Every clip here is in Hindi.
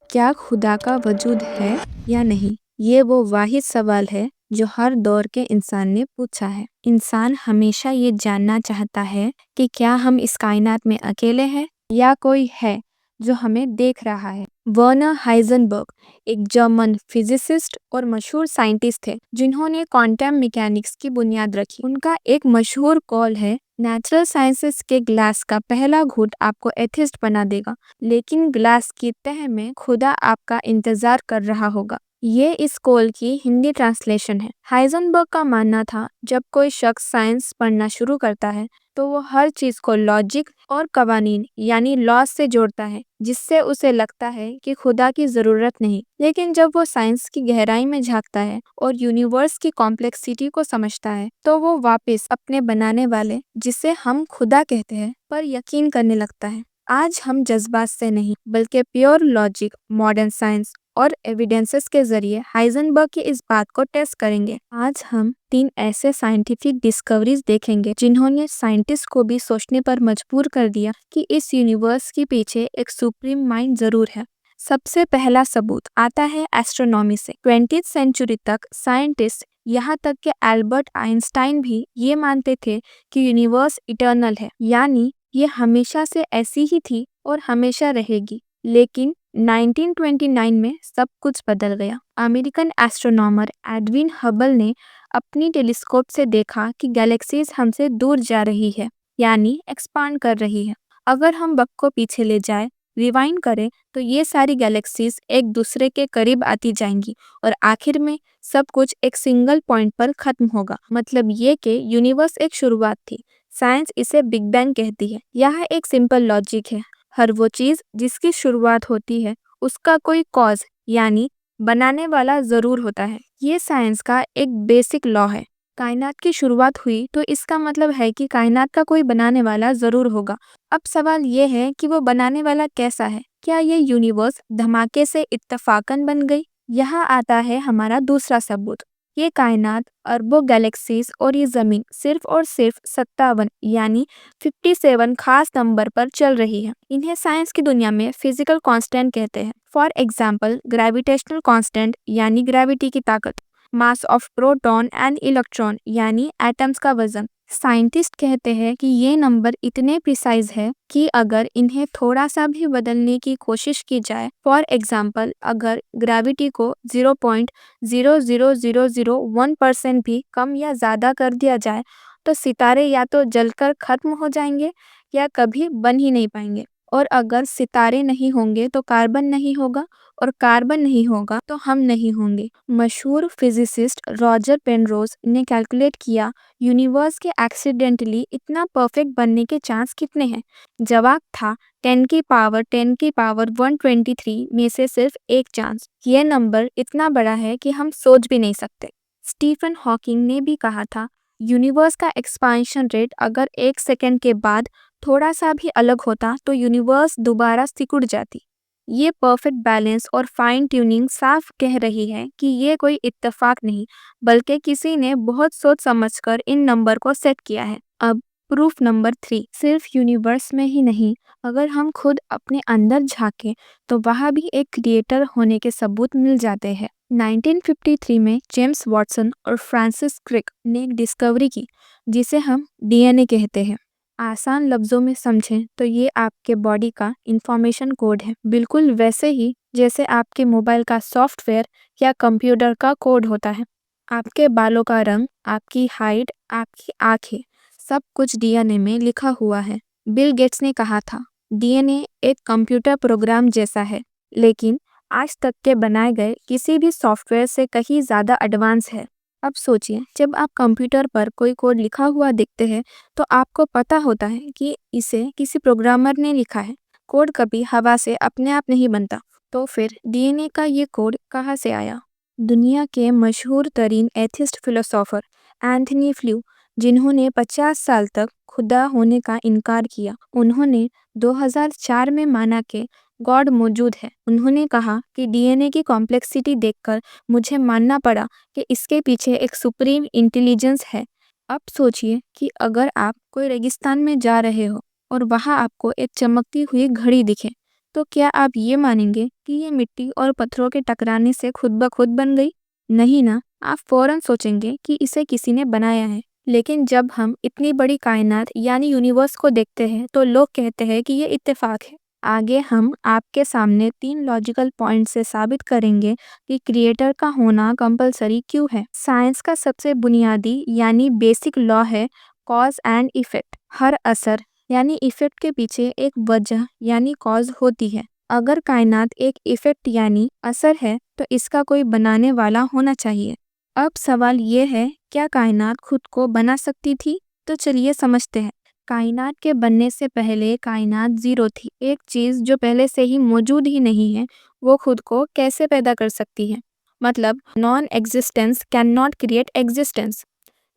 क्या खुदा का वजूद है या नहीं? ये वो वाहिद सवाल है जो हर दौर के इंसान ने पूछा है। इंसान हमेशा ये जानना चाहता है कि क्या हम इस कायनात में अकेले हैं या कोई है जो हमें देख रहा है। वर्नर हाइजेनबर्ग एक जर्मन फिजिसिस्ट और मशहूर साइंटिस्ट थे जिन्होंने क्वांटम मैकेनिक्स की बुनियाद रखी। उनका एक मशहूर कॉल है, नेचुरल साइंसेस के ग्लास का पहला घूंट आपको एथिस्ट बना देगा, लेकिन ग्लास की तह में खुदा आपका इंतजार कर रहा होगा। ये इस कॉल की हिंदी ट्रांसलेशन है। हाइजेनबर्ग का मानना था, जब कोई शख्स साइंस पढ़ना शुरू करता है तो वो हर चीज को लॉजिक और कवानीन यानी लॉज से जोड़ता है, जिससे उसे लगता है कि खुदा की जरूरत नहीं। लेकिन जब वो साइंस की गहराई में झांकता है और यूनिवर्स की कॉम्प्लेक्सिटी को समझता है तो वो वापस अपने बनाने वाले, जिसे हम खुदा कहते हैं, पर यकीन करने लगता है। आज हम जज्बात से नहीं बल्कि प्योर लॉजिक, मॉडर्न साइंस और एविडेंसेस के जरिए हाइजेनबर्ग की इस बात को टेस्ट करेंगे। आज हम 3 ऐसे साइंटिफिक डिस्कवरीज देखेंगे जिन्होंने साइंटिस्ट को भी सोचने पर मजबूर कर दिया कि इस यूनिवर्स के पीछे एक सुप्रीम माइंड जरूर है। सबसे पहला सबूत आता है एस्ट्रोनॉमी से। 20वीं सेंचुरी तक साइंटिस्ट, यहाँ तक कि एल्बर्ट आइंस्टाइन भी ये मानते थे कि यूनिवर्स इटर्नल है, यानी ये हमेशा से ऐसी ही थी और हमेशा रहेगी। लेकिन 1929 में सब कुछ बदल गया। अमेरिकन एस्ट्रोनॉमर एडविन हबल ने अपनी टेलीस्कोप से देखा कि गैलेक्सीज हमसे दूर जा रही है, यानी एक्सपांड कर रही है। अगर हम वक्त को पीछे ले जाए, रिवाइंड करें, तो ये सारी गैलेक्सीज एक दूसरे के करीब आती जाएंगी और आखिर में सब कुछ एक सिंगल पॉइंट पर खत्म होगा। मतलब ये कि यूनिवर्स एक शुरुआत थी। साइंस इसे बिग बैंग कहती है। यह एक सिंपल लॉजिक है। हर वो चीज जिसकी शुरुआत होती है उसका कोई कॉज यानी बनाने वाला जरूर होता है। ये साइंस का एक बेसिक लॉ है। कायनात की शुरुआत हुई तो इसका मतलब है कि कायनात का कोई बनाने वाला जरूर होगा। अब सवाल ये है कि वो बनाने वाला कैसा है? क्या ये यूनिवर्स धमाके से इत्तफाकन बन गई? यहाँ आता है हमारा दूसरा सबूत। ये कायनात, अरबों गैलेक्सीज और ये जमीन सिर्फ और सिर्फ 57 यानी 57 खास नंबर पर चल रही है। इन्हें साइंस की दुनिया में फिजिकल कांस्टेंट कहते हैं। फॉर एग्जाम्पल, ग्रेविटेशनल कांस्टेंट यानी ग्रेविटी की ताकत, mass of proton and electron यानी एटम्स का वजन। साइंटिस्ट कहते हैं कि ये नंबर इतने प्रिसाइज है कि अगर इन्हें थोड़ा सा भी बदलने की कोशिश की जाए, फॉर एग्जाम्पल अगर ग्रेविटी को 0.00001% भी कम या ज़्यादा कर दिया जाए तो सितारे या तो जलकर खत्म हो जाएंगे या कभी बन ही नहीं पाएंगे। और अगर सितारे नहीं होंगे तो कार्बन नहीं होगा, और कार्बन नहीं होगा तो हम नहीं होंगे। मशहूर फिजिसिस्ट रॉजर पेनरोज ने कैलकुलेट किया, यूनिवर्स के एक्सीडेंटली इतना परफेक्ट बनने के चांस कितने हैं। जवाब था 10 की पावर 123 में से सिर्फ एक चांस। यह नंबर इतना बड़ा है कि हम सोच भी नहीं सकते। स्टीफन हॉकिंग ने भी कहा था, यूनिवर्स का एक्सपांशन रेट अगर 1 सेकंड के बाद थोड़ा सा भी अलग होता तो यूनिवर्स दोबारा सिकुड़ जाती। ये परफेक्ट बैलेंस और फाइन ट्यूनिंग साफ कह रही है कि ये कोई इत्तेफाक नहीं, बल्कि किसी ने बहुत सोच समझकर इन नंबर को सेट किया है। अब प्रूफ नंबर 3। सिर्फ यूनिवर्स में ही नहीं, अगर हम खुद अपने अंदर झांकें तो वहाँ भी एक क्रिएटर होने के सबूत मिल जाते हैं। 1953 में जेम्स वॉटसन और फ्रांसिस क्रिक ने एक डिस्कवरी की जिसे हम डीएनए कहते हैं। आसान लफ्जों में समझें तो ये आपके बॉडी का इंफॉर्मेशन कोड है, बिल्कुल वैसे ही जैसे आपके मोबाइल का सॉफ्टवेयर या कंप्यूटर का कोड होता है। आपके बालों का रंग, आपकी हाइट, आपकी आंखें, सब कुछ डीएनए में लिखा हुआ है। बिल गेट्स ने कहा था, डीएनए एक कंप्यूटर प्रोग्राम जैसा है, लेकिन आज तक के बनाए गए किसी भी सॉफ्टवेयर से कहीं ज़्यादा एडवांस है। अब सोचिए, जब आप कंप्यूटर पर कोई कोड लिखा हुआ देखते हैं तो आपको पता होता है कि इसे किसी प्रोग्रामर ने लिखा है। कोड कभी हवा से अपने आप नहीं बनता। तो फिर डीएनए का ये कोड कहाँ से आया? दुनिया के मशहूर तरीन एथिस्ट फिलोसोफर एंथनी फ्लू, जिन्होंने 50 साल तक खुदा होने का इनकार किया, उन्होंने 2004 में माना कि गॉड मौजूद है। उन्होंने कहा कि डीएनए की कॉम्प्लेक्सिटी देखकर मुझे मानना पड़ा कि इसके पीछे एक सुप्रीम इंटेलिजेंस है। अब सोचिए कि अगर आप कोई रेगिस्तान में जा रहे हो और वहां आपको एक चमकती हुई घड़ी दिखे, तो क्या आप ये मानेंगे कि ये मिट्टी और पत्थरों के टकराने से खुद ब खुद बन गई? नहीं ना, आप फौरन सोचेंगे कि इसे किसी ने बनाया है। लेकिन जब हम इतनी बड़ी कायनात यानी यूनिवर्स को देखते हैं तो लोग कहते हैं कि ये इत्तेफाक है। आगे हम आपके सामने 3 लॉजिकल पॉइंट से साबित करेंगे कि क्रिएटर का होना कंपलसरी क्यों है। साइंस का सबसे बुनियादी यानी बेसिक लॉ है कॉज एंड इफेक्ट। हर असर यानी इफेक्ट के पीछे एक वजह यानी कॉज होती है। अगर कायनात एक इफेक्ट यानी असर है तो इसका कोई बनाने वाला होना चाहिए। अब सवाल ये है, क्या कायनात खुद को बना सकती थी? तो चलिए समझते हैं। कायनात के बनने से पहले कायनात जीरो थी। एक चीज जो पहले से ही मौजूद ही नहीं है, वो खुद को कैसे पैदा कर सकती है? मतलब non existence can not create existence.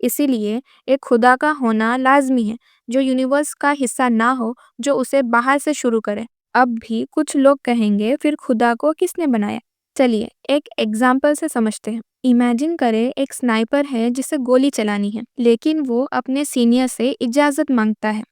इसीलिए एक खुदा का होना लाजमी है, जो यूनिवर्स का हिस्सा ना हो, जो उसे बाहर से शुरू करे। अब भी कुछ लोग कहेंगे, फिर खुदा को किसने बनाया? चलिए एक एग्जाम्पल से समझते हैं। इमेजिन करें एक स्नाइपर है जिसे गोली चलानी है, लेकिन वो अपने सीनियर से इजाज़त मांगता है।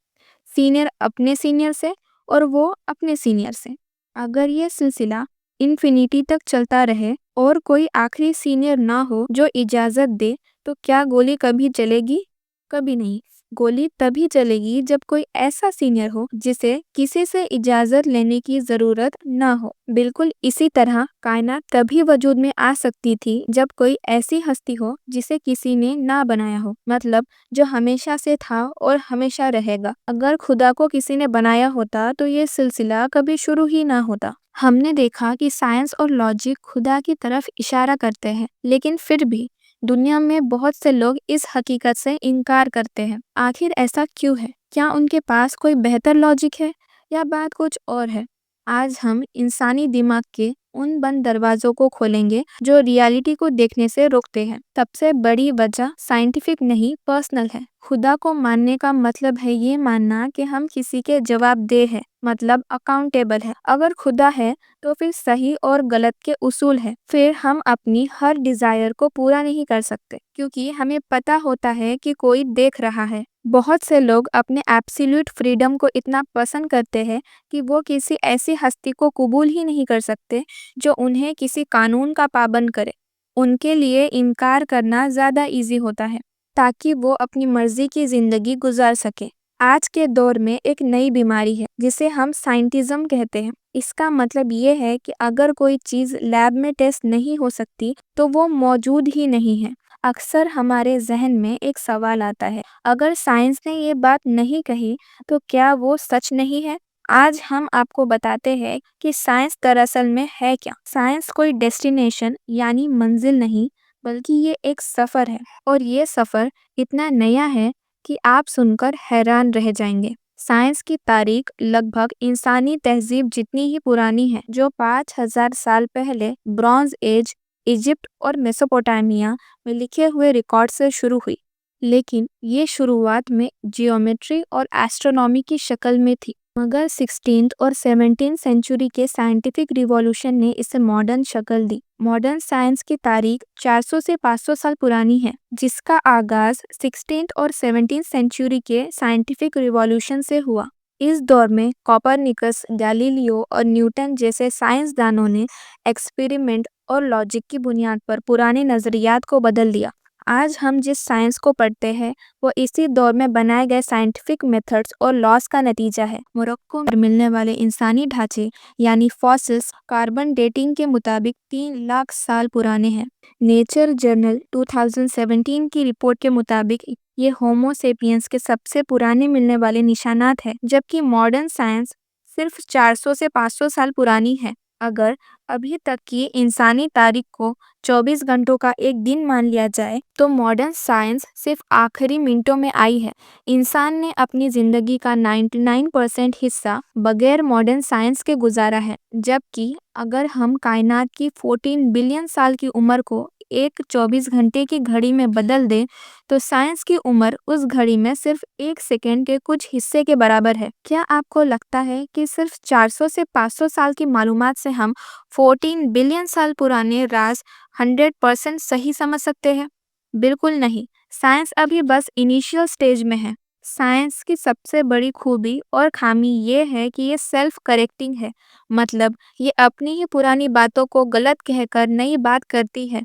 सीनियर अपने सीनियर से और वो अपने सीनियर से। अगर ये सिलसिला इन्फिनिटी तक चलता रहे और कोई आखिरी सीनियर ना हो जो इजाज़त दे, तो क्या गोली कभी चलेगी? कभी नहीं। गोली तभी चलेगी जब कोई ऐसा सीनियर हो जिसे किसी से इजाज़त लेने की ज़रूरत ना हो। बिल्कुल इसी तरह कायनात तभी वजूद में आ सकती थी जब कोई ऐसी हस्ती हो जिसे किसी ने ना बनाया हो, मतलब जो हमेशा से था और हमेशा रहेगा। अगर खुदा को किसी ने बनाया होता तो ये सिलसिला कभी शुरू ही ना होता। हमने देखा कि साइंस और लॉजिक खुदा की तरफ इशारा करते हैं, लेकिन फिर भी दुनिया में बहुत से लोग इस हकीकत से इनकार करते हैं। आखिर ऐसा क्यों है? क्या उनके पास कोई बेहतर लॉजिक है या बात कुछ और है? आज हम इंसानी दिमाग के उन बंद दरवाजों को खोलेंगे जो रियलिटी को देखने से रोकते हैं। सबसे बड़ी वजह साइंटिफिक नहीं, पर्सनल है। खुदा को मानने का मतलब है ये मानना कि हम किसी के जवाबदेह है, मतलब अकाउंटेबल है। अगर खुदा है तो फिर सही और गलत के उसूल है। फिर हम अपनी हर डिजायर को पूरा नहीं कर सकते क्योंकि हमें पता होता है कि कोई देख रहा है। बहुत से लोग अपने एब्सोल्यूट फ्रीडम को इतना पसंद करते हैं कि वो किसी ऐसी हस्ती को कबूल ही नहीं कर सकते जो उन्हें किसी कानून का पाबंद करे। उनके लिए इनकार करना ज़्यादा इजी होता है ताकि वो अपनी मर्जी की ज़िंदगी गुजार सके। आज के दौर में एक नई बीमारी है जिसे हम साइंटिज्म कहते हैं। इसका मतलब ये है कि अगर कोई चीज़ लैब में टेस्ट नहीं हो सकती तो वो मौजूद ही नहीं है। अक्सर हमारे जहन में एक सवाल आता है, अगर साइंस ने ये बात नहीं कही तो क्या वो सच नहीं है? आज हम आपको बताते हैं कि साइंस दरअसल में है क्या। साइंस कोई डेस्टिनेशन यानी मंजिल नहीं, बल्कि ये एक सफ़र है, और ये सफ़र इतना नया है कि आप सुनकर हैरान रह जाएंगे। साइंस की तारीख लगभग इंसानी तहजीब जितनी ही पुरानी है, जो 5000 साल पहले ब्रॉन्ज एज इजिप्ट और मेसोपोटामिया में लिखे हुए रिकॉर्ड से शुरू हुई। लेकिन ये शुरुआत में जियोमेट्री और एस्ट्रोनॉमी की शक्ल में थी, मगर 16th और 17th सेंचुरी के साइंटिफिक रिवॉल्यूशन ने इसे मॉडर्न शक्ल दी। मॉडर्न साइंस की तारीख 400 से 500 साल पुरानी है, जिसका आगाज 16th और 17th सेंचुरी के साइंटिफिक रिवॉल्यूशन से हुआ। इस दौर में कोपरनिकस, गैलीलियो और न्यूटन जैसे साइंसदानों ने एक्सपेरिमेंट और लॉजिक की बुनियाद पर पुराने नज़रियात को बदल दिया। आज हम जिस साइंस को पढ़ते हैं वो इसी दौर में बनाए गए साइंटिफिक मेथड्स और लॉस का नतीजा है। मोरक्को में मिलने वाले इंसानी ढांचे यानी फॉसिल्स कार्बन डेटिंग के मुताबिक 3 लाख साल पुराने हैं। नेचर जर्नल 2017 की रिपोर्ट के मुताबिक ये होमो सेपियंस के सबसे पुराने मिलने वाले निशानात हैं, जबकि मॉडर्न साइंस सिर्फ 400 से 500 साल पुरानी है। अगर अभी तक की इंसानी तारीख को 24 घंटों का एक दिन मान लिया जाए तो मॉडर्न साइंस सिर्फ आखिरी मिनटों में आई है। इंसान ने अपनी ज़िंदगी का 99% हिस्सा बगैर मॉडर्न साइंस के गुजारा है, जबकि अगर हम कायनात की 14 बिलियन साल की उम्र को एक 24 घंटे की घड़ी में बदल दें तो साइंस की उम्र उस घड़ी में सिर्फ 1 सेकेंड के कुछ हिस्से के बराबर है। क्या आपको लगता है कि सिर्फ 400 से 500 साल की मालूमात से हम 14 बिलियन साल पुराने राज 100% सही समझ सकते हैं? बिल्कुल नहीं। साइंस अभी बस इनिशियल स्टेज में है। साइंस की सबसे बड़ी खूबी और खामी ये है कि ये सेल्फ करेक्टिंग है। मतलब ये अपनी ही पुरानी बातों को गलत कहकर नई बात करती है।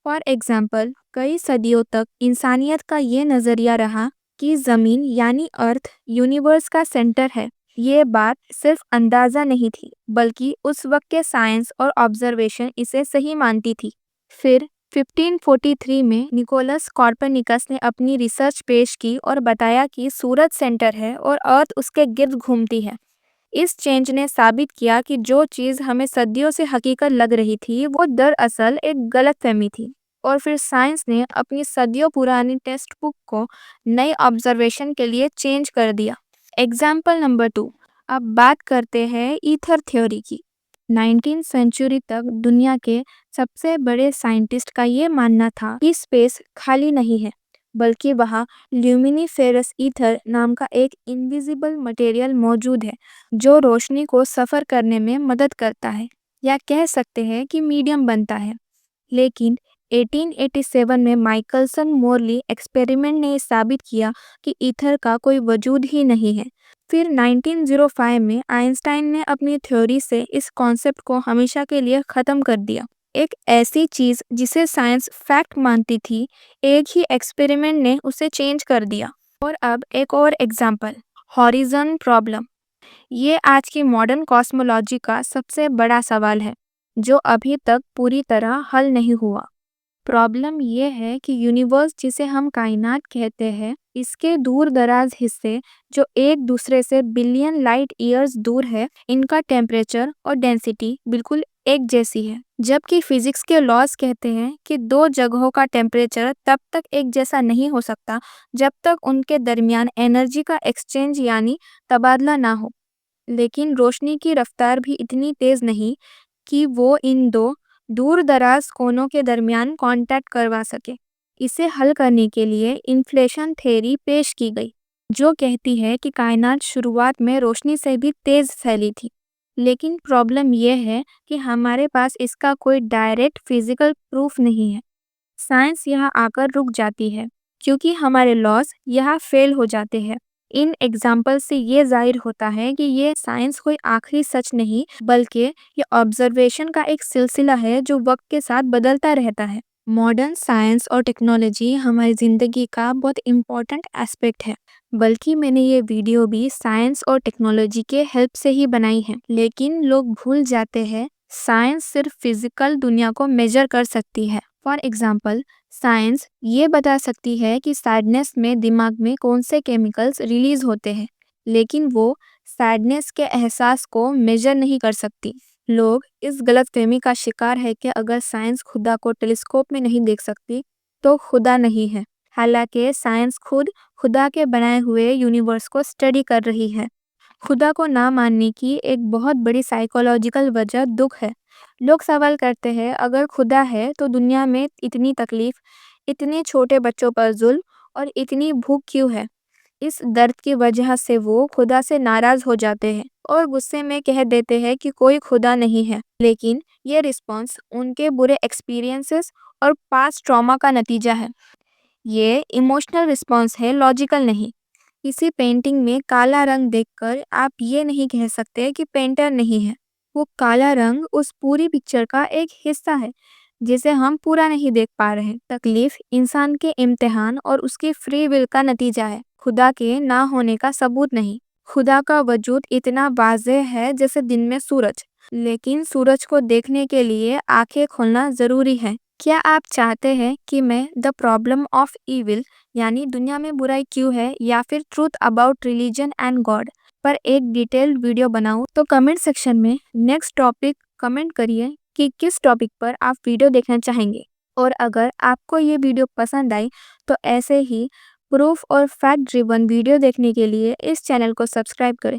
फॉर एग्जाम्पल, कई सदियों तक इंसानियत का ये नज़रिया रहा कि ज़मीन यानी अर्थ यूनिवर्स का सेंटर है। ये बात सिर्फ अंदाज़ा नहीं थी, बल्कि उस वक्त के साइंस और ऑब्जर्वेशन इसे सही मानती थी। फिर 1543 में निकोलस कॉपरनिकस ने अपनी रिसर्च पेश की और बताया कि सूरज सेंटर है और अर्थ उसके गिर्द घूमती है। इस चेंज ने साबित किया कि जो चीज़ हमें सदियों से हकीकत लग रही थी वो दरअसल एक गलतफहमी थी। और फिर साइंस ने अपनी सदियों पुरानी टेक्स्ट बुक को नए ऑब्जर्वेशन के लिए चेंज कर दिया। एग्जाम्पल नंबर 2, अब बात करते हैं ईथर थ्योरी की। 19वीं सेंचुरी तक दुनिया के सबसे बड़े साइंटिस्ट का ये मानना था कि स्पेस खाली नहीं है, बल्कि वहाँ ल्यूमिनिफेरस ईथर नाम का एक इनविजिबल मटेरियल मौजूद है जो रोशनी को सफ़र करने में मदद करता है, या कह सकते हैं कि मीडियम बनता है। लेकिन 1887 में माइकलसन मोरली एक्सपेरिमेंट ने साबित किया कि ईथर का कोई वजूद ही नहीं है। फिर 1905 में आइंस्टाइन ने अपनी थ्योरी से इस कॉन्सेप्ट को हमेशा के लिए ख़त्म कर दिया। एक ऐसी चीज़ जिसे साइंस फैक्ट मानती थी, एक ही एक्सपेरिमेंट ने उसे चेंज कर दिया। और अब एक और एग्जाम्पल, हॉरिजन प्रॉब्लम। ये आज की मॉडर्न कॉस्मोलॉजी का सबसे बड़ा सवाल है, जो अभी तक पूरी तरह हल नहीं हुआ। प्रॉब्लम ये है कि यूनिवर्स जिसे हम कायनात कहते हैं, इसके दूर दराज हिस्से जो एक दूसरे से बिलियन लाइट ईयर्स दूर है, इनका टेम्परेचर और डेंसिटी बिल्कुल एक जैसी है। जबकि फिजिक्स के लॉज कहते हैं कि दो जगहों का टेम्परेचर तब तक एक जैसा नहीं हो सकता जब तक उनके दरमियान एनर्जी का एक्सचेंज यानी तबादला ना हो। लेकिन रोशनी की रफ्तार भी इतनी तेज़ नहीं कि वो इन दो दूर दराज कोनों के दरमियान कांटेक्ट करवा सके। इसे हल करने के लिए इन्फ्लेशन थ्योरी पेश की गई, जो कहती है कि कायनात शुरुआत में रोशनी से भी तेज़ फैली थी। लेकिन प्रॉब्लम यह है कि हमारे पास इसका कोई डायरेक्ट फिजिकल प्रूफ नहीं है। साइंस यहाँ आकर रुक जाती है, क्योंकि हमारे लॉज यहाँ फेल हो जाते हैं। इन एग्जाम्पल से ये जाहिर होता है कि ये साइंस कोई आखिरी सच नहीं, बल्कि ये ऑब्जर्वेशन का एक सिलसिला है जो वक्त के साथ बदलता रहता है। मॉडर्न साइंस और टेक्नोलॉजी हमारी ज़िंदगी का बहुत इम्पोर्टेंट एस्पेक्ट है, बल्कि मैंने ये वीडियो भी साइंस और टेक्नोलॉजी के हेल्प से ही बनाई है। लेकिन लोग भूल जाते हैं, साइंस सिर्फ फिजिकल दुनिया को मेजर कर सकती है। फॉर एग्जाम्पल, साइंस ये बता सकती है कि सैडनेस में दिमाग में कौन से केमिकल्स रिलीज होते हैं, लेकिन वो सैडनेस के एहसास को मेजर नहीं कर सकती। लोग इस गलतफहमी का शिकार है कि अगर साइंस खुदा को टेलीस्कोप में नहीं देख सकती, तो खुदा नहीं है। हालांकि साइंस खुद खुदा के बनाए हुए यूनिवर्स को स्टडी कर रही है। खुदा को ना मानने की एक बहुत बड़ी साइकोलॉजिकल वजह दुख है। लोग सवाल करते हैं, अगर खुदा है तो दुनिया में इतनी तकलीफ, इतने छोटे बच्चों पर जुल्म और इतनी भूख क्यों है? इस दर्द की वजह से वो खुदा से नाराज हो जाते हैं और गुस्से में कह देते हैं कि कोई खुदा नहीं है। लेकिन ये रिस्पॉन्स उनके बुरे एक्सपीरियंसेस और पास्ट ट्रॉमा का नतीजा है। ये इमोशनल रिस्पॉन्स है, लॉजिकल नहीं। किसी पेंटिंग में काला रंग देखकर आप ये नहीं कह सकते कि पेंटर नहीं है। वो काला रंग उस पूरी पिक्चर का एक हिस्सा है, जिसे हम पूरा नहीं देख पा रहे। तकलीफ इंसान के इम्तिहान और उसकी फ्री विल का नतीजा है, खुदा के ना होने का सबूत नहीं। खुदा का वजूद इतना वाज़ेह है जैसे दिन में सूरज, लेकिन सूरज को देखने के लिए आंखें खोलना ज़रूरी है। क्या आप चाहते हैं कि मैं द प्रॉब्लम ऑफ ईविल यानी दुनिया में बुराई क्यों है, या फिर truth about religion and God पर एक डिटेल्ड वीडियो बनाऊं? तो कमेंट सेक्शन में नेक्स्ट टॉपिक कमेंट करिए कि किस टॉपिक पर आप वीडियो देखना चाहेंगे। और अगर आपको ये वीडियो पसंद आई तो ऐसे ही प्रूफ और फैक्ट ड्रिवन वीडियो देखने के लिए इस चैनल को सब्सक्राइब करें।